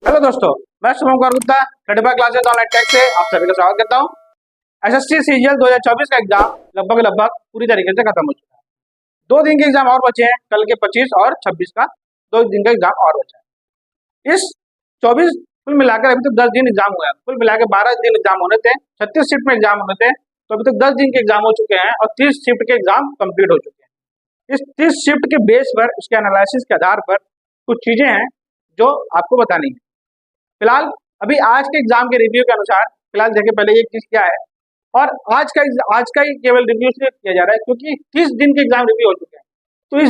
Hello दोस्तों, मैं Shubham Kaur Gupta 35 classes online tech से आप सभी का स्वागत करता हूं। एसएससी सीजीएल 2024 का एग्जाम लगभग पूरी तरीके से खत्म हो चुका है। 2 दिन के एग्जाम और बचे हैं, कल के 25 और 26 का 2 दिन का एग्जाम और बचा है। इस 24 कुल मिलाकर अभी तक 10 दिन एग्जाम हुआ है। कुल मिलाकर 12 दिन एग्जाम होने थे, 36 शिफ्ट में एग्जाम होने थे, तो अभी तक 10 दिन के एग्जाम हो चुके हैं और 30 शिफ्ट के एग्जाम कंप्लीट हो चुके हैं। इस 30 शिफ्ट के बेस पर, इसके एनालिसिस के आधार पर कुछ चीजें हैं जो आपको बतानी है। फिलहाल अभी आज के एग्जाम के रिव्यू के अनुसार फिलहाल देखिए पहले ये चीज क्या है, और आज का ही केवल रिव्यू सिर्फ किया जा रहा है क्योंकि 30 दिन के एग्जाम रिव्यू हो चुके हैं। तो इस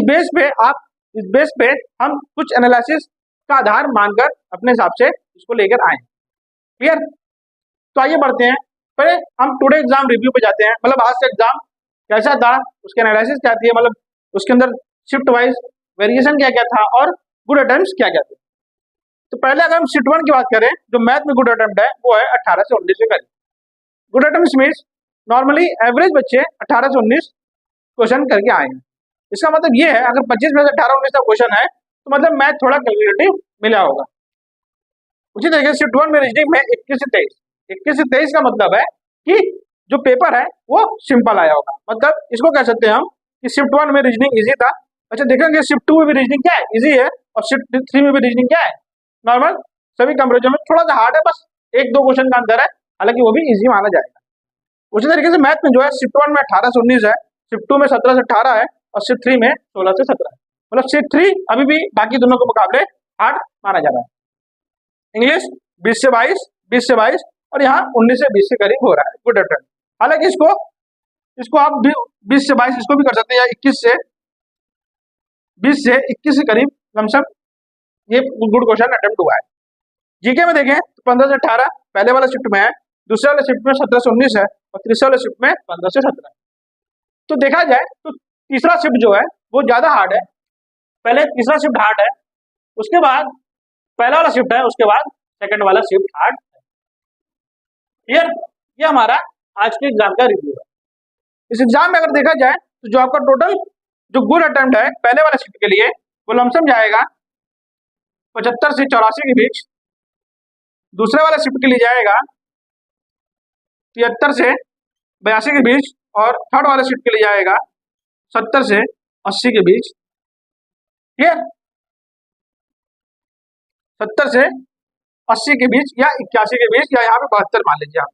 बेस पे हम कुछ एनालिसिस का आधार मानकर अपने हिसाब से इसको लेकर आए। क्लियर? तो आइए बढ़ते हैं। पहले हम टुडे एग्जाम रिव्यू पे जाते हैं, मतलब आज का एग्जाम कैसा था, उसके एनालिसिस क्या थी, मतलब उसके अंदर शिफ्ट वाइज वेरिएशन क्या क्या था और गुड अटेम्प्ट्स क्या क्या थे। तो पहले अगर हम शिफ्ट 1 की बात करें, जो मैथ में गुड अटेम्प्ट है वो है 18 से 19 के करीब। Good attempt means normally average बच्चे 18 से 19 क्वेश्चन करके आए हैं। इसका मतलब ये है अगर 25 में से 18-19 का क्वेश्चन है तो मतलब मैथ थोड़ा कैलकुलेटिव मिला होगा। उसी तरीके से शिफ्ट 1 में रीजनिंग में 21 से 23 का मतलब है कि जो पेपर है वो सिंपल आया होगा। मतलब इसको कह सकते हैं हम कि शिफ्ट 1 में रीजनिंग इजी था। अच्छा देखेंगे शिफ्ट 2 में भी रीजनिंग क्या है, इजी है, और शिफ्ट 3 में भी रीजनिंग क्या है, नॉर्मल। सभी कंपेरिजन में थोड़ा सा हार्ड है, बस 1-2 क्वेश्चन का अंतर है, हालांकि वो भी इजी माना जाएगा। उसी तरीके से मैथ में जो है शिफ्ट 1 में 18 से 19 है, शिफ्ट 2 में 17 से 18 है और शिफ्ट 3 में 16 से 17 है। मतलब शिफ्ट 3 अभी भी बाकी दोनों के मुकाबले हार्ड माना जा रहा है। इंग्लिश 20 से 22 और यहाँ 19 से 20 के करीब हो रहा है गुड अटेम्प्ट। हालांकि इसको आप भी 20 से 22 इसको भी कर सकते हैं, या 20 से 21 के करीब लमसम ये गुड क्वेश्चन अटेम्प्ट हुआ है। जीके में देखें तो 15 से 18 पहले वाले शिफ्ट में है, दूसरे वाले शिफ्ट में 17 से 19 है और तीसरे वाले शिफ्ट में 15 से 17 है। तो देखा जाए तो तीसरा शिफ्ट जो है वो ज्यादा हार्ड है। पहले तीसरा शिफ्ट हार्ड है, उसके बाद पहला वाला शिफ्ट है, उसके बाद सेकंड वाला शिफ्ट हार्ड है। क्लियर? ये हमारा आज के एग्जाम का रिव्यू है। इस एग्जाम में अगर देखा जाए तो जो आपका टोटल जो गुड अटेम्प्ट है पहले वाले शिफ्ट के लिए वो लमसम जाएगा 75 से 84 के बीच, दूसरे वाले शिफ्ट के लिए जाएगा 73 से 82 के बीच, और थर्ड वाले शिफ्ट के लिए जाएगा 70 से 80 के बीच। क्लियर? 70 से 80 के बीच या 81 के बीच, या यहाँ पे 72 मान लीजिए, आप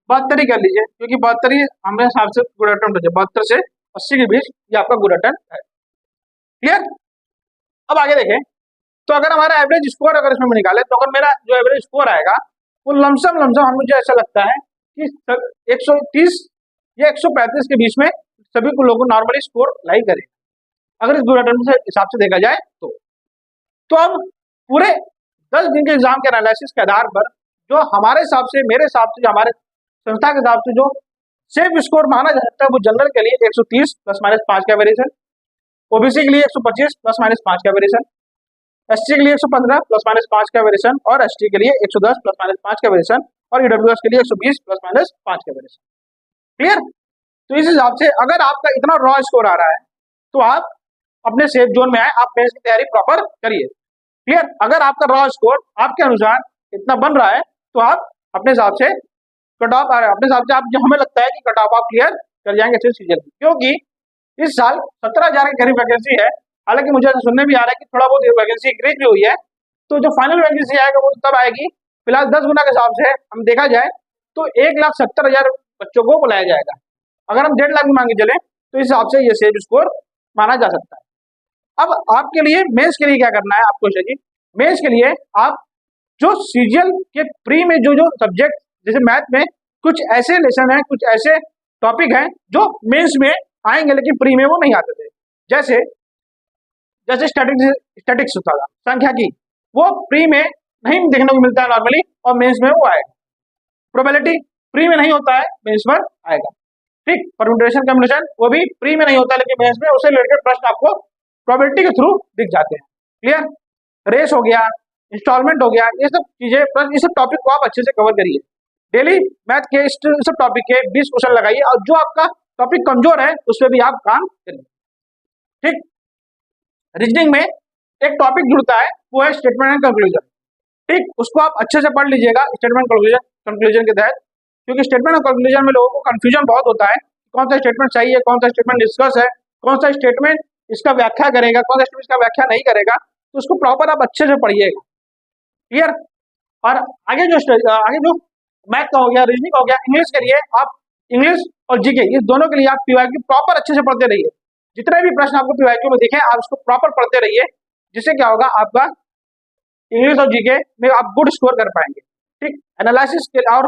72 ही कर लीजिए क्योंकि 72 ही हमारे हिसाब से गुड अटेम्प्ट हो जाए। 72 से 80 के बीच ये आपका गुड अटेम्प्ट है। क्लियर? अब आगे देखें तो अगर हमारा एवरेज स्कोर अगर इसमें निकाले तो अगर मेरा जो एवरेज स्कोर आएगा वो लमसम हम मुझे ऐसा लगता है कि 130 या 135 के बीच में सभी को लोगों नॉर्मली स्कोर लाई करें अगर इस गुड अटेम्प्ट के हिसाब से देखा जाए तो अब पूरे 10 दिन के एग्जाम के एनालिसिस के आधार पर जो हमारे हिसाब से, मेरे हिसाब से, जो हमारे संस्था के हिसाब से जो सेफ स्कोर माना जा सकता है वो जनरल के लिए 130 ±5 का वेरिएशन, ओबीसी के लिए 125 ±5 का वेरिएशन, एससी के लिए 115 ±5 का वेरिएशन, और एसटी के लिए 110 ±5 का वेरिएशन, और ईडब्ल्यूएस के लिए 120 ±5 का वेरिएशन। क्लियर? तो इस हिसाब से अगर आपका इतना रॉ स्कोर आ रहा है तो आप अपने सेफ जोन में आए, आप मेंस की तैयारी प्रॉपर करिए। क्लियर? अगर आपका रॉ स्कोर आपके अनुसार इतना बन रहा है तो आप अपने हिसाब से कट ऑफ आ रहा है, अपने हिसाब से आप, जो हमें लगता है कि कट ऑफ आप क्लियर कर जाएंगे अच्छे सीजन, क्योंकि इस साल 17,000 के करीब वैकेंसी है। हालांकि मुझे ऐसा सुनने भी आ रहा है कि थोड़ा बहुत वैकेंसी इंक्रीज भी हुई है, तो जो फाइनल वैकेंसी आएगा वो तब आएगी। फिलहाल 10 गुना के हिसाब से हम देखा जाए तो 1,70,000 बच्चों को बुलाया जाएगा। अगर हम 1.5 लाख भी मांगे चले तो इस हिसाब से ये सेफ स्कोर माना जा सकता है। अब आपके लिए मेंस के लिए क्या करना है आपको जी, मेंस के लिए आप जो सीजीएल के प्री में जो सब्जेक्ट, जैसे मैथ में कुछ ऐसे लेसन है, कुछ ऐसे टॉपिक हैं जो मेंस में आएंगे लेकिन प्री में वो नहीं आते थे। जैसे स्टैटिक्स होता था, सांख्यिकी, वो प्री में नहीं देखने को मिलता है नॉर्मली, और मेंस में वो आएगा। प्रोबेबिलिटी प्री में नहीं होता है, मेंस में आएगा। ठीक, परम्यूटेशन कॉम्बिनेशन वो भी प्री में नहीं होता लेकिन मेंस में उससे रिलेटेड प्रश्न आपको प्रोबेबिलिटी के थ्रू दिख जाते हैं। क्लियर? रेस हो गया, इंस्टॉलमेंट हो गया, ये सब चीजें, ये सब टॉपिक को आप अच्छे से कवर करिए। डेली मैथ के इस सब टॉपिक के 20 क्वेश्चन लगाइए, और जो आपका टॉपिक कमजोर है उस पर भी आप काम करिए। ठीक, रीजनिंग में एक टॉपिक जुड़ता है वो है स्टेटमेंट एंड कंक्लूजन। ठीक, उसको आप अच्छे से पढ़ लीजिएगा स्टेटमेंट कंक्लूजन के तहत, क्योंकि स्टेटमेंट और कंक्लूजन में लोगों को कंफ्यूजन बहुत होता है, कौन सा स्टेटमेंट सही है, कौन सा स्टेटमेंट डिस्कस है, कौन सा स्टेटमेंट इसका व्याख्या करेगा, कौन सा स्टेटमेंट इसका व्याख्या नहीं करेगा। तो उसको प्रॉपर आप अच्छे से पढ़िएगा। क्लियर। और आगे जो मैथ का हो गया, रीजनिंग हो गया, इंग्लिश के लिए आप इंग्लिश और जीके इस दोनों के लिए आप पीवाईक्यू प्रॉपर अच्छे से पढ़ते रहिए। जितने भी प्रश्न आपको पीवाईक्यू में दिखे आप उसको प्रॉपर पढ़ते रहिए, जिससे क्या होगा आपका इंग्लिश और जीके में आप गुड स्कोर कर पाएंगे। ठीक, एनालिसिस के और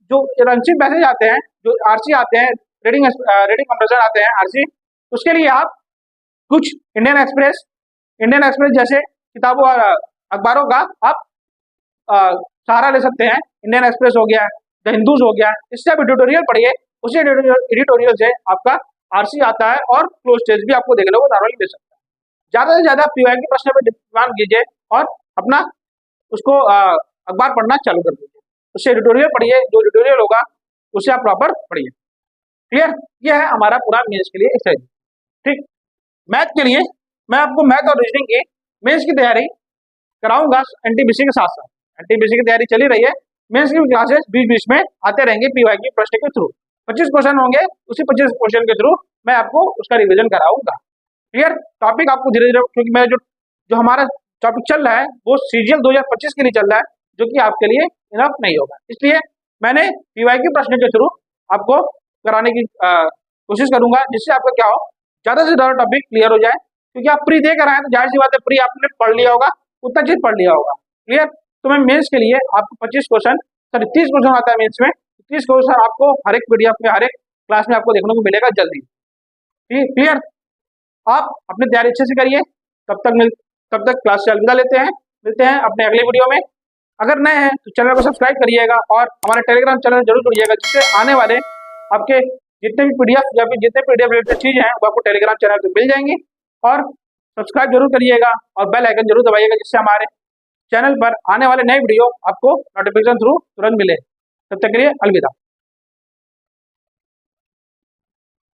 जो रनशीट मैसेज आते हैं, जो आरसी आते हैं, रेडिंग कंप्रेशन आते हैं आरसी, उसके लिए आप कुछ इंडियन एक्सप्रेस जैसे किताबों और अखबारों का आप सहारा ले सकते हैं। इंडियन एक्सप्रेस हो गया, द हिंदूज हो गया, इससे आप एडिटोरियल पढ़िए, उसी एडिटोरियल से आपका आरसी आता है और क्लोज टेस्ट भी आपको देखने को नॉर्मली मिल सकता है। ज्यादा से ज्यादा पीवाईक्यू प्रश्न पर ध्यान कीजिए और अपना उसको अखबार पढ़ना चालू कर दीजिए, उससे एडिटोरियल पढ़िए, जो एडिटोरियल होगा उसे आप प्रॉपर पढ़िए। क्लियर, ये है हमारा पूरा मेंस के लिए एक्सरसाइज। ठीक, मैथ के लिए मैं आपको मैथ और रीजनिंग की मेंस की तैयारी कराऊंगा एनटीपीसी के साथ साथ। एनटीपीसी की तैयारी चली रही है, मेंस की क्लासेस बीच बीच में आते रहेंगे पीवाईक्यू प्रश्न के थ्रू। 25 क्वेश्चन होंगे, उसी 25 क्वेश्चन के थ्रू मैं आपको उसका रिविजन कराऊंगा। क्लियर, टॉपिक आपको धीरे धीरे, क्योंकि मैं जो हमारा टॉपिक चल रहा है वो सीजीएल 2025 के लिए चल रहा है, जो कि आपके लिए इनफ नहीं होगा, इसलिए मैंने पीवाईक्यू प्रश्न के थ्रू आपको कराने की कोशिश करूंगा, जिससे आपका क्या हो ज्यादा से ज्यादा टॉपिक क्लियर हो जाए। क्योंकि आप प्री दे कर आए तो जाहिर सी बात है प्री आपने पढ़ लिया होगा, उतना चीज पढ़ लिया होगा। क्लियर, तो मैं मेंस के लिए आपको 25 क्वेश्चन, सॉरी 30 क्वेश्चन आता है मेंस में, 30 क्वेश्चन आपको हर एक पीडीएफ में, हर एक क्लास में आपको देखने को मिलेगा जल्दी। क्लियर, आप अपनी तैयारी अच्छे से करिए। तब तक क्लास से अलविदा लेते हैं, मिलते हैं अपने अगले वीडियो में। अगर नए हैं तो चैनल को सब्सक्राइब करिएगा और हमारे टेलीग्राम चैनल जरूर जुड़िएगा, जिससे आने वाले आपके जितने भी पीडीएफ या फिर जितने पीडीएफ रिलेटेड चीजें हैं वो आपको टेलीग्राम चैनल पे मिल जाएंगी। और सब्सक्राइब जरूर करिएगा और बेल आइकन जरूर दबाइएगा, जिससे हमारे चैनल पर आने वाले नए वीडियो आपको नोटिफिकेशन थ्रू तुरंत मिले। तब तक के लिए अलविदा।